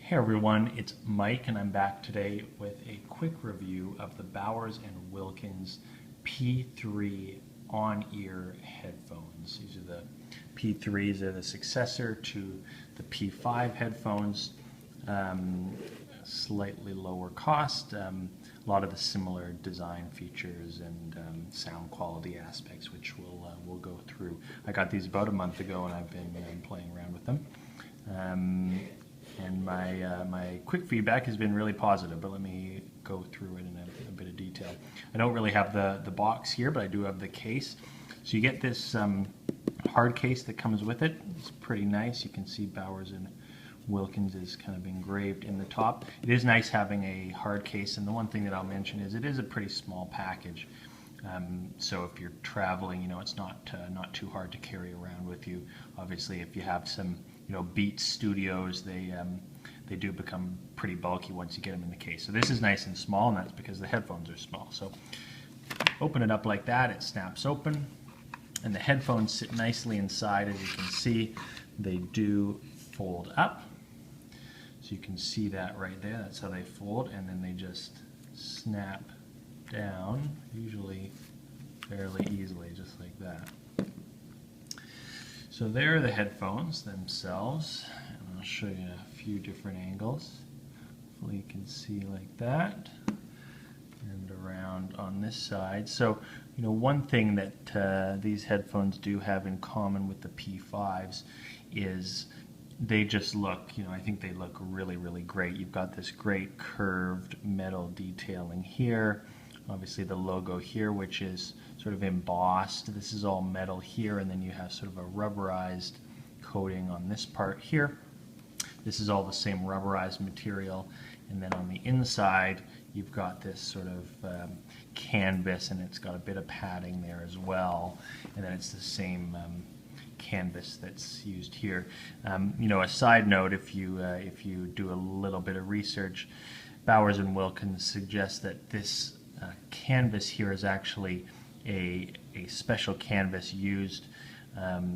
Hey everyone, it's Mike and I'm back today with a quick review of the Bowers & Wilkins P3 on-ear headphones. These are the P3s, they're the successor to the P5 headphones, slightly lower cost, a lot of the similar design features and sound quality aspects which we'll go through. I got these about a month ago and I've been playing around with them. And my quick feedback has been really positive, but let me go through it in a bit of detail. I don't really have the box here, but I do have the case. So you get this hard case that comes with it. It's pretty nice. You can see Bowers & Wilkins is kind of engraved in the top. It is nice having a hard case, and the one thing that I'll mention is it is a pretty small package. So if you're traveling, you know, it's not too hard to carry around with you. Obviously, if you have some, Beats studios, they do become pretty bulky once you get them in the case. So this is nice and small, and that's because the headphones are small. So open it up like that, it snaps open, and the headphones sit nicely inside. As you can see, they do fold up. So you can see that right there. That's how they fold, and then they just snap down, usually fairly easily, just like that. So there are the headphones themselves, and I'll show you a few different angles. Hopefully you can see like that, and around on this side. So, one thing that these headphones do have in common with the P5s is they just look, I think they look really, really great. You've got this great curved metal detailing here. Obviously the logo here, which is sort of embossed. This is all metal here, and then you have sort of a rubberized coating on this part here. This is all the same rubberized material, and then on the inside you've got this sort of canvas, and it's got a bit of padding there as well, and then it's the same canvas that's used here. A side note, if you do a little bit of research, Bowers & Wilkins suggests that this canvas here is actually a special canvas used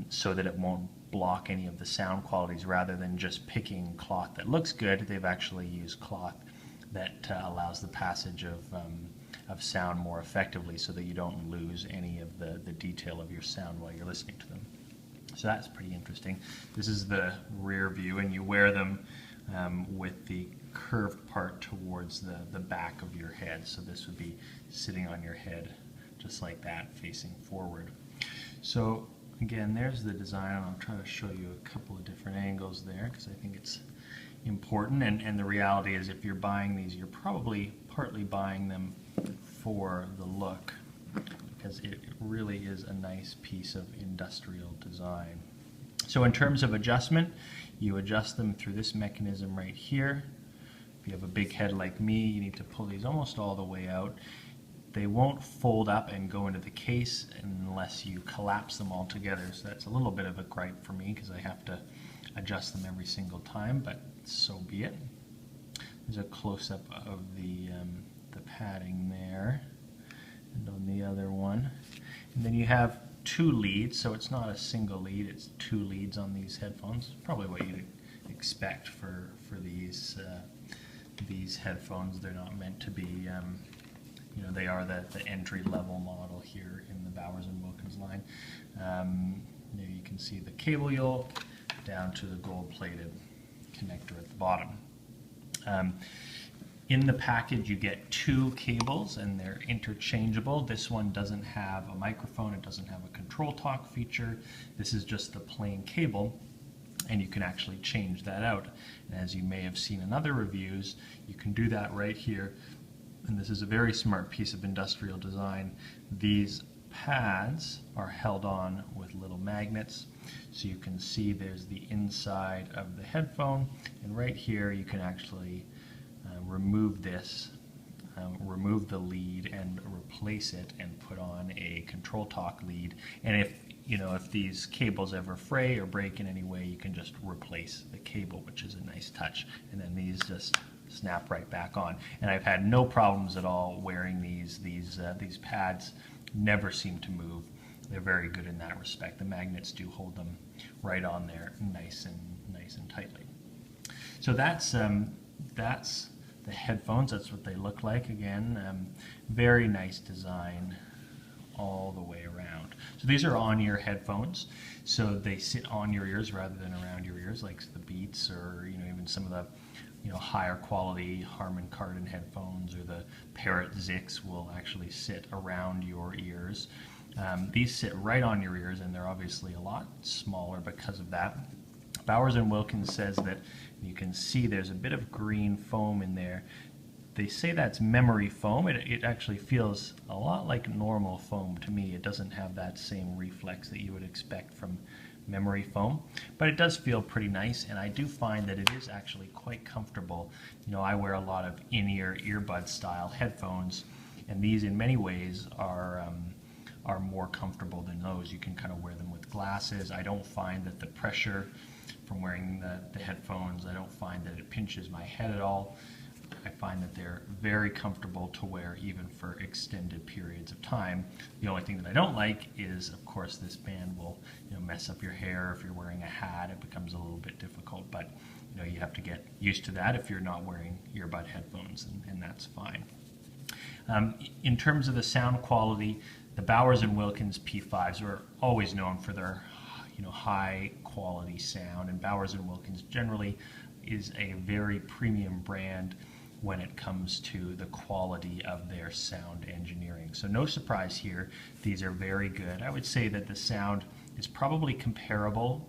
so that it won't block any of the sound qualities. Rather than just picking cloth that looks good, they've actually used cloth that allows the passage of sound more effectively, so that you don't lose any of the detail of your sound while you're listening to them. So that's pretty interesting. This is the rear view, and you wear them with the curved part towards the back of your head. So this would be sitting on your head just like that, facing forward. So again, there's the design, and I'll try to show you a couple of different angles there because I think it's important. And the reality is, if you're buying these, you're probably partly buying them for the look, because it really is a nice piece of industrial design. So in terms of adjustment, you adjust them through this mechanism right here. If you have a big head like me, you need to pull these almost all the way out. They won't fold up and go into the case unless you collapse them all together. So that's a little bit of a gripe for me, because I have to adjust them every single time, but so be it. There's a close-up of the padding there, and on the other one. And then you have two leads, so it's not a single lead, it's two leads on these headphones. Probably what you'd expect for these headphones. They're not meant to be, they are the entry-level model here in the Bowers & Wilkins line. There you can see the cable yoke down to the gold-plated connector at the bottom. In the package you get two cables, and they're interchangeable. This one doesn't have a microphone, it doesn't have a control talk feature. This is just the plain cable, and you can actually change that out. And as you may have seen in other reviews, you can do that right here. And this is a very smart piece of industrial design. These pads are held on with little magnets, so you can see there's the inside of the headphone, and right here you can actually remove this, remove the lead and replace it and put on a control talk lead. And if these cables ever fray or break in any way, you can just replace the cable, which is a nice touch. And then these just snap right back on. And I've had no problems at all wearing these. These pads never seem to move. They're very good in that respect. The magnets do hold them right on there, nice and tightly. So that's the headphones. That's what they look like. Again, very nice design all the way around. So these are on-ear headphones, so they sit on your ears rather than around your ears, like the Beats or even some of the higher quality Harman Kardon headphones or the Parrot Zix will actually sit around your ears. These sit right on your ears, and they're obviously a lot smaller because of that. Bowers & Wilkins says that you can see there's a bit of green foam in there. They say that's memory foam. It actually feels a lot like normal foam to me. It doesn't have that same reflex that you would expect from memory foam, but it does feel pretty nice, and I do find that it is actually quite comfortable. I wear a lot of in-ear earbud style headphones, and these in many ways are more comfortable than those. You can kind of wear them with glasses. I don't find that the pressure from wearing the headphones, I don't find that it pinches my head at all. I find that they're very comfortable to wear even for extended periods of time. The only thing that I don't like is, of course, this band will mess up your hair. If you're wearing a hat, it becomes a little bit difficult, but you have to get used to that if you're not wearing earbud headphones, and that's fine. In terms of the sound quality, the Bowers & Wilkins P5s are always known for their high quality sound, and Bowers & Wilkins generally is a very premium brand when it comes to the quality of their sound engineering. So no surprise here, these are very good. I would say that the sound is probably comparable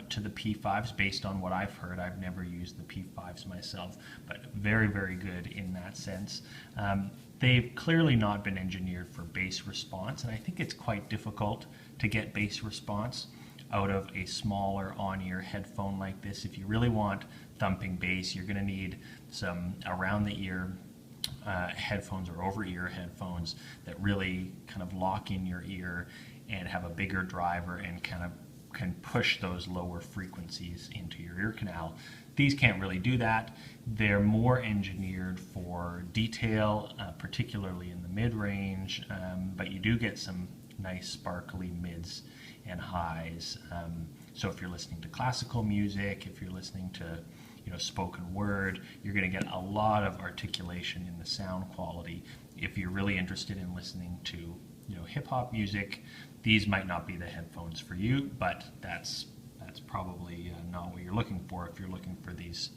to the P5s based on what I've heard. I've never used the P5s myself, but very, very good in that sense. They've clearly not been engineered for bass response, and I think it's quite difficult to get bass response out of a smaller on-ear headphone like this. If you really want thumping bass, you're going to need some around-the-ear headphones or over-ear headphones that really kind of lock in your ear and have a bigger driver and kind of can push those lower frequencies into your ear canal. These can't really do that. They're more engineered for detail, particularly in the mid-range, but you do get some nice sparkly mids and highs. So if you're listening to classical music, if you're listening to spoken word, you're going to get a lot of articulation in the sound quality. If you're really interested in listening to hip-hop music, these might not be the headphones for you, but that's probably not what you're looking for. If you're looking for these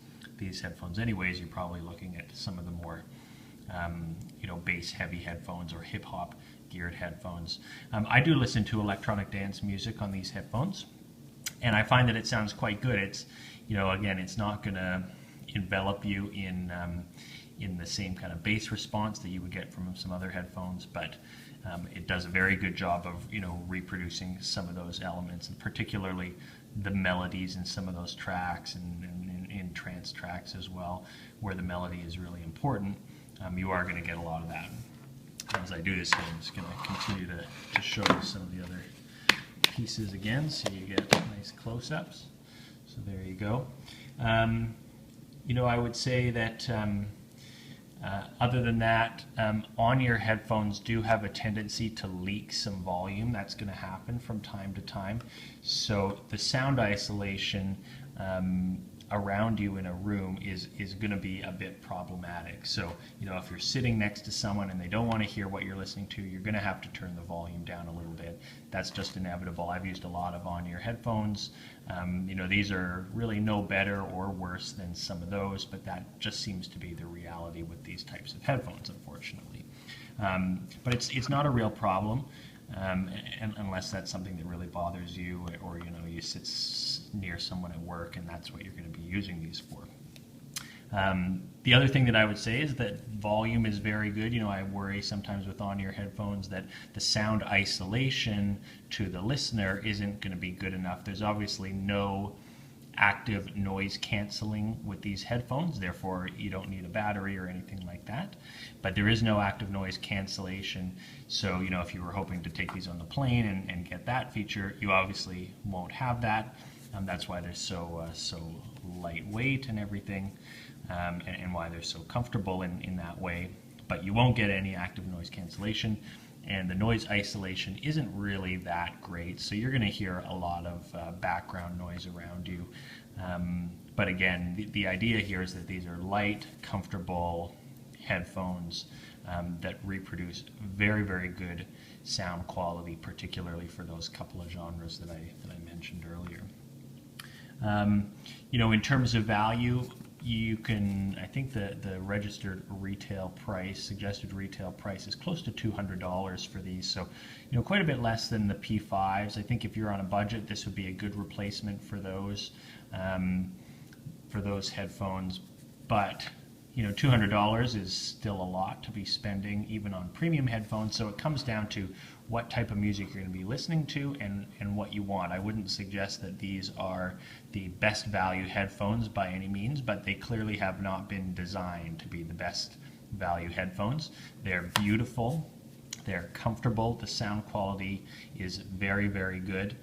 headphones anyways, you're probably looking at some of the more bass heavy headphones or hip-hop geared headphones. I do listen to electronic dance music on these headphones, and I find that it sounds quite good. It's again, it's not going to envelop you in the same kind of bass response that you would get from some other headphones, but it does a very good job of reproducing some of those elements, and particularly the melodies in some of those tracks and in trance tracks as well, where the melody is really important. You are going to get a lot of that. As I do this, I'm just going to continue to show you some of the other pieces again, so you get nice close-ups. So there you go. I would say that other than that, on-ear headphones do have a tendency to leak some volume. That's going to happen from time to time. So the sound isolation around you in a room is going to be a bit problematic. So if you're sitting next to someone and they don't want to hear what you're listening to, you're going to have to turn the volume down a little bit. That's just inevitable. I've used a lot of on-ear headphones. These are really no better or worse than some of those, but that just seems to be the reality with these types of headphones, unfortunately. But it's not a real problem. Unless that's something that really bothers you, or you sit near someone at work and that's what you're going to be using these for. The other thing that I would say is that volume is very good. I worry sometimes with on-ear headphones that the sound isolation to the listener isn't going to be good enough. There's obviously no active noise canceling with these headphones, therefore you don't need a battery or anything like that, but there is no active noise cancellation. So if you were hoping to take these on the plane and get that feature, you obviously won't have that. That's why they're so lightweight and everything, and why they're so comfortable in that way. But you won't get any active noise cancellation, and the noise isolation isn't really that great, so you're going to hear a lot of background noise around you, But again, the idea here is that these are light, comfortable headphones that reproduce very, very good sound quality, particularly for those couple of genres that I mentioned earlier. You know, in terms of value, you can, I think the registered retail price, suggested retail price is close to $200 for these. So, you know, quite a bit less than the P5s. I think if you're on a budget, this would be a good replacement for those headphones. But, you know, $200 is still a lot to be spending even on premium headphones. So it comes down to what type of music you're going to be listening to and what you want. I wouldn't suggest that these are the best value headphones by any means, but they clearly have not been designed to be the best value headphones. They're beautiful, they're comfortable, the sound quality is very, very good,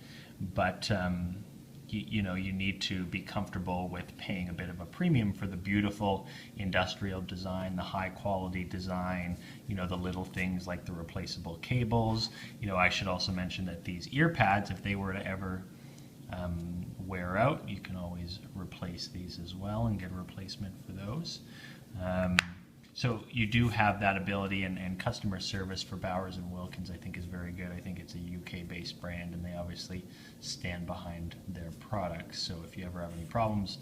but you know, you need to be comfortable with paying a bit of a premium for the beautiful industrial design, the high quality design, you know, the little things like the replaceable cables. You know, I should also mention that these ear pads, if they were to ever wear out, you can always replace these as well and get a replacement for those. So you do have that ability, and customer service for Bowers & Wilkins I think is very good. I think it's a UK-based brand, and they obviously stand behind their products. So if you ever have any problems,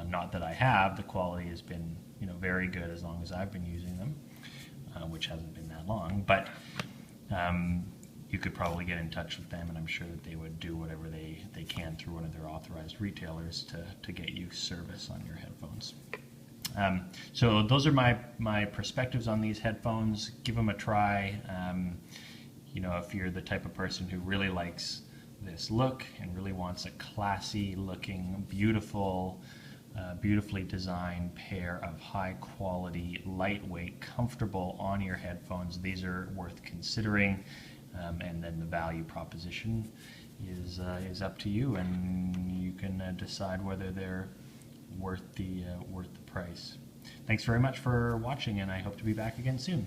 not that I have, the quality has been, you know, very good as long as I've been using them, which hasn't been that long. But you could probably get in touch with them, and I'm sure that they would do whatever they can through one of their authorized retailers to get you service on your headphones. So those are my perspectives on these headphones. Give them a try. You know, if you're the type of person who really likes this look and really wants a classy looking, beautiful, beautifully designed pair of high quality, lightweight, comfortable on-ear headphones, these are worth considering. And then the value proposition is up to you, and you can decide whether they're worth the price. Thanks very much for watching, and I hope to be back again soon.